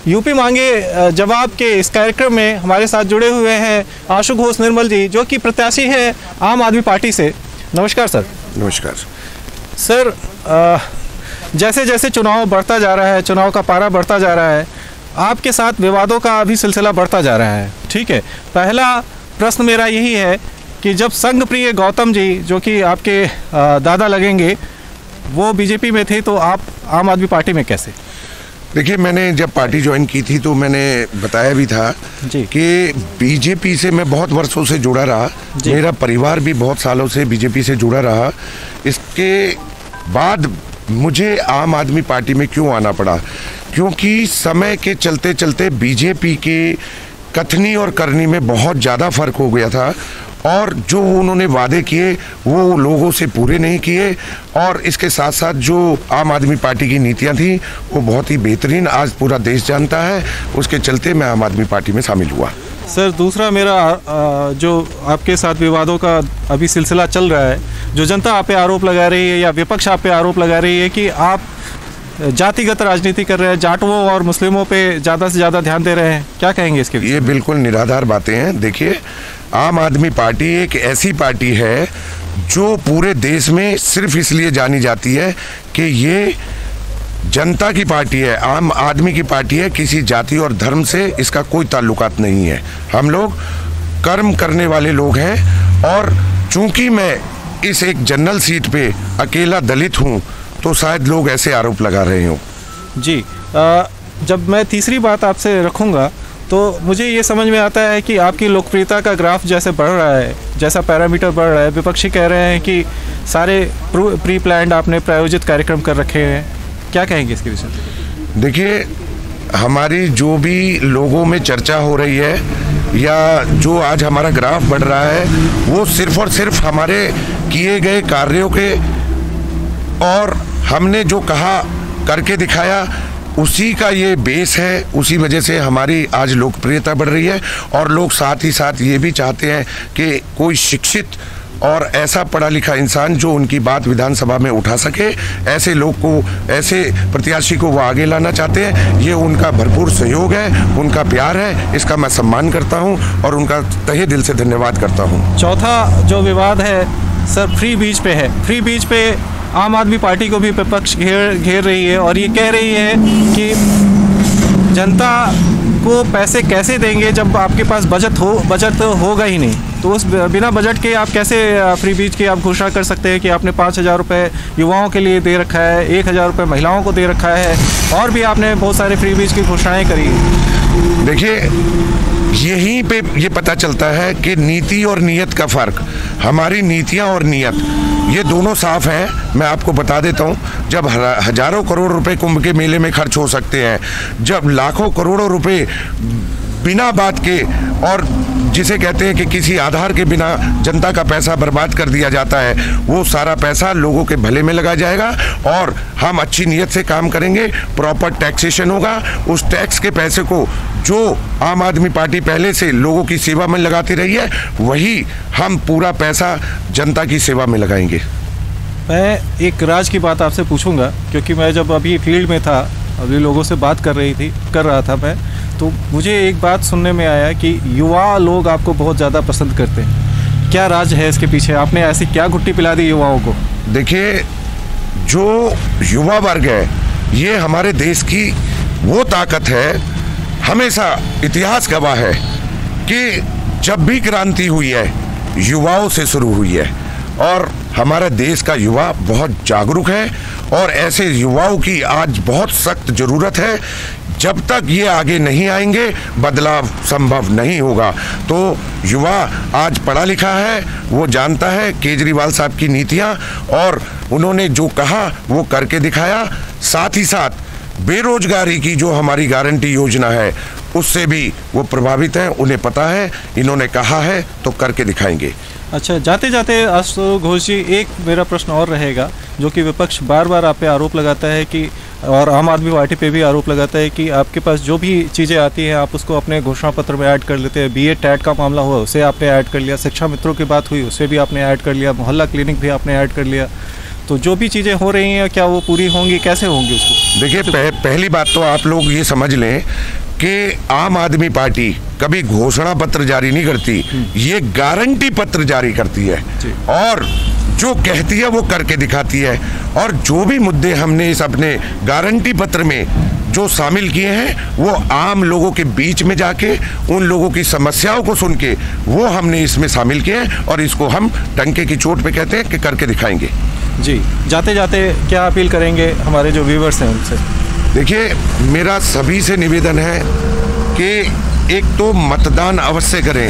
UP मांगे जवाब के इस कार्यक्रम में हमारे साथ जुड़े हुए हैं आशु घोष निर्मल जी, जो कि प्रत्याशी हैं आम आदमी पार्टी से। नमस्कार सर। नमस्कार सर। जैसे जैसे चुनाव बढ़ता जा रहा है, चुनाव का पारा बढ़ता जा रहा है, आपके साथ विवादों का भी सिलसिला बढ़ता जा रहा है, ठीक है। पहला प्रश्न मेरा यही है कि जब संघ प्रिय गौतम जी, जो कि आपके दादा लगेंगे, वो बीजेपी में थे, तो आप आम आदमी पार्टी में कैसे? देखिए, मैंने जब पार्टी ज्वाइन की थी तो मैंने बताया भी था कि बीजेपी से मैं बहुत वर्षों से जुड़ा रहा, मेरा परिवार भी बहुत सालों से बीजेपी से जुड़ा रहा। इसके बाद मुझे आम आदमी पार्टी में क्यों आना पड़ा? क्योंकि समय के चलते चलते बीजेपी के कथनी और करनी में बहुत ज़्यादा फर्क हो गया था, और जो उन्होंने वादे किए वो लोगों से पूरे नहीं किए, और इसके साथ साथ जो आम आदमी पार्टी की नीतियां थी वो बहुत ही बेहतरीन आज पूरा देश जानता है। उसके चलते मैं आम आदमी पार्टी में शामिल हुआ। सर, दूसरा मेरा जो आपके साथ विवादों का अभी सिलसिला चल रहा है, जो जनता आप पे आरोप लगा रही है या विपक्ष आप पे आरोप लगा रही है कि आप जातिगत राजनीति कर रहे हैं, जाटों और मुस्लिमों पे ज़्यादा से ज़्यादा ध्यान दे रहे हैं, क्या कहेंगे इसके? ये बिल्कुल निराधार बातें हैं। देखिए, आम आदमी पार्टी एक ऐसी पार्टी है जो पूरे देश में सिर्फ इसलिए जानी जाती है कि ये जनता की पार्टी है, आम आदमी की पार्टी है। किसी जाति और धर्म से इसका कोई ताल्लुकात नहीं है। हम लोग कर्म करने वाले लोग हैं, और चूंकि मैं इस एक जनरल सीट पे अकेला दलित हूँ तो शायद लोग ऐसे आरोप लगा रहे हो। जी, जब मैं तीसरी बात आपसे रखूँगा तो मुझे ये समझ में आता है कि आपकी लोकप्रियता का ग्राफ जैसे बढ़ रहा है, जैसा पैरामीटर बढ़ रहा है, विपक्षी कह रहे हैं कि सारे प्री प्लान्ड आपने प्रायोजित कार्यक्रम कर रखे हैं, क्या कहेंगे इसके विषय में? देखिए, हमारी जो भी लोगों में चर्चा हो रही है या जो आज हमारा ग्राफ बढ़ रहा है, वो सिर्फ और सिर्फ हमारे किए गए कार्यों के, और हमने जो कहा करके दिखाया, उसी का ये बेस है। उसी वजह से हमारी आज लोकप्रियता बढ़ रही है, और लोग साथ ही साथ ये भी चाहते हैं कि कोई शिक्षित और ऐसा पढ़ा लिखा इंसान जो उनकी बात विधानसभा में उठा सके, ऐसे लोग को, ऐसे प्रत्याशी को वो आगे लाना चाहते हैं। ये उनका भरपूर सहयोग है, उनका प्यार है, इसका मैं सम्मान करता हूँ और उनका तहे दिल से धन्यवाद करता हूँ। चौथा जो विवाद है सर, फ्री बीज पे है। फ्री बीज पे आम आदमी पार्टी को भी विपक्ष घेर रही है, और ये कह रही है कि जनता को पैसे कैसे देंगे जब आपके पास बजट होगा ही नहीं, तो उस बिना बजट के आप कैसे फ्री बीज की आप घोषणा कर सकते हैं कि आपने 5,000 रुपये युवाओं के लिए दे रखा है, 1,000 रुपये महिलाओं को दे रखा है, और भी आपने बहुत सारे फ्री बीज की घोषणाएँ करी। देखिए, यहीं पे ये पता चलता है कि नीति और नीयत का फर्क। हमारी नीतियां और नीयत ये दोनों साफ हैं। मैं आपको बता देता हूं, जब हजारों करोड़ रुपए कुंभ के मेले में खर्च हो सकते हैं, जब लाखों करोड़ों रुपए बिना बात के, और जिसे कहते हैं कि किसी आधार के बिना जनता का पैसा बर्बाद कर दिया जाता है, वो सारा पैसा लोगों के भले में लगा जाएगा, और हम अच्छी नीयत से काम करेंगे, प्रॉपर टैक्सेशन होगा। उस टैक्स के पैसे को जो आम आदमी पार्टी पहले से लोगों की सेवा में लगाती रही है, वही हम पूरा पैसा जनता की सेवा में लगाएंगे। मैं एक राज की बात आपसे पूछूंगा, क्योंकि मैं जब अभी फील्ड में था, अभी लोगों से बात कर रहा था मैं, तो मुझे एक बात सुनने में आया कि युवा लोग आपको बहुत ज़्यादा पसंद करते हैं। क्या राज है इसके पीछे? आपने ऐसी क्या घुट्टी पिला दी युवाओं को? देखिए, जो युवा वर्ग है, ये हमारे देश की वो ताकत है। हमेशा इतिहास गवाह है कि जब भी क्रांति हुई है, युवाओं से शुरू हुई है, और हमारा देश का युवा बहुत जागरूक है, और ऐसे युवाओं की आज बहुत सख्त ज़रूरत है। जब तक ये आगे नहीं आएंगे, बदलाव संभव नहीं होगा। तो युवा आज पढ़ा लिखा है, वो जानता है केजरीवाल साहब की नीतियां, और उन्होंने जो कहा वो करके दिखाया। साथ ही साथ बेरोजगारी की जो हमारी गारंटी योजना है, उससे भी वो प्रभावित हैं। उन्हें पता है, इन्होंने कहा है तो करके दिखाएंगे। अच्छा, जाते जाते आशु घोष जी, एक मेरा प्रश्न और रहेगा, जो कि विपक्ष बार बार आप पे आरोप लगाता है कि, और आम आदमी पार्टी पे भी आरोप लगाता है कि आपके पास जो भी चीज़ें आती हैं आप उसको अपने घोषणा पत्र में ऐड कर लेते हैं। BA टैट का मामला हुआ, उसे आपने ऐड कर लिया, शिक्षा मित्रों की बात हुई, उसे भी आपने ऐड कर लिया, मोहल्ला क्लिनिक भी आपने ऐड कर लिया। तो जो भी चीज़ें हो रही हैं क्या वो पूरी होंगी, कैसे होंगी उसको? देखिए, पहली बात तो आप लोग ये समझ लें कि आम आदमी पार्टी कभी घोषणा पत्र जारी नहीं करती, ये गारंटी पत्र जारी करती है और जो कहती है वो करके दिखाती है। और जो भी मुद्दे हमने इस अपने गारंटी पत्र में जो शामिल किए हैं वो आम लोगों के बीच में जाके उन लोगों की समस्याओं को सुन के वो हमने इसमें शामिल किए हैं और इसको हम टंके की चोट पे कहते हैं कि करके दिखाएंगे। जी, जाते जाते क्या अपील करेंगे हमारे जो व्यूवर्स हैं उनसे? देखिए, मेरा सभी से निवेदन है कि एक तो मतदान अवश्य करें,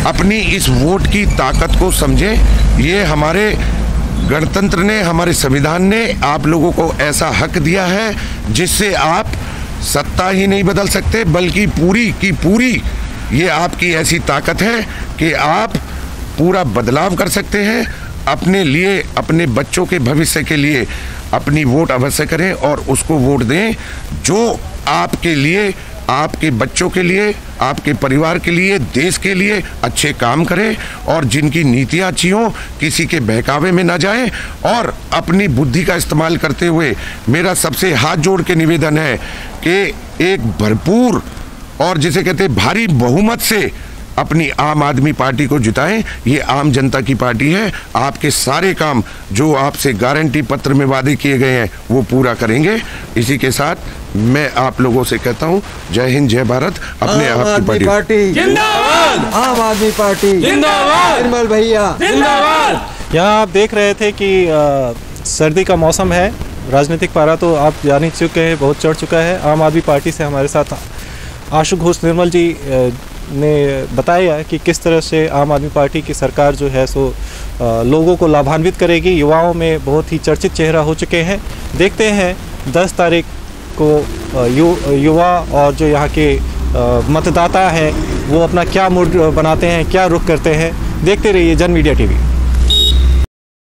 अपनी इस वोट की ताकत को समझें। ये हमारे गणतंत्र ने, हमारे संविधान ने आप लोगों को ऐसा हक दिया है जिससे आप सत्ता ही नहीं बदल सकते बल्कि पूरी की पूरी ये आपकी ऐसी ताकत है कि आप पूरा बदलाव कर सकते हैं। अपने लिए, अपने बच्चों के भविष्य के लिए अपनी वोट अवश्य करें और उसको वोट दें जो आपके लिए, आपके बच्चों के लिए, आपके परिवार के लिए, देश के लिए अच्छे काम करें और जिनकी नीतियां अच्छी हों, किसी के बहकावे में ना जाएं और अपनी बुद्धि का इस्तेमाल करते हुए मेरा सबसे हाथ जोड़ के निवेदन है कि एक भरपूर और जिसे कहते हैं भारी बहुमत से अपनी आम आदमी पार्टी को जिताएं। ये आम जनता की पार्टी है, आपके सारे काम जो आपसे गारंटी पत्र में वादे किए गए हैं वो पूरा करेंगे। इसी के साथ मैं आप लोगों से कहता हूं, जय हिंद, जय भारत। अपने आप की पार्टी जिंदाबाद, आम आदमी पार्टी जिंदाबाद, निर्मल भैया जिंदाबाद। यहाँ आप देख रहे थे कि सर्दी का मौसम है, राजनीतिक पारा तो आप जान ही चुके हैं, बहुत चढ़ चुका है। आम आदमी पार्टी से हमारे साथ आशु घोष निर्मल जी ने बताया कि किस तरह से आम आदमी पार्टी की सरकार जो है सो लोगों को लाभान्वित करेगी। युवाओं में बहुत ही चर्चित चेहरा हो चुके हैं। देखते हैं 10 तारीख को युवा और जो यहाँ के मतदाता हैं वो अपना क्या मूड बनाते हैं, क्या रुख करते हैं। देखते रहिए जन मीडिया टीवी।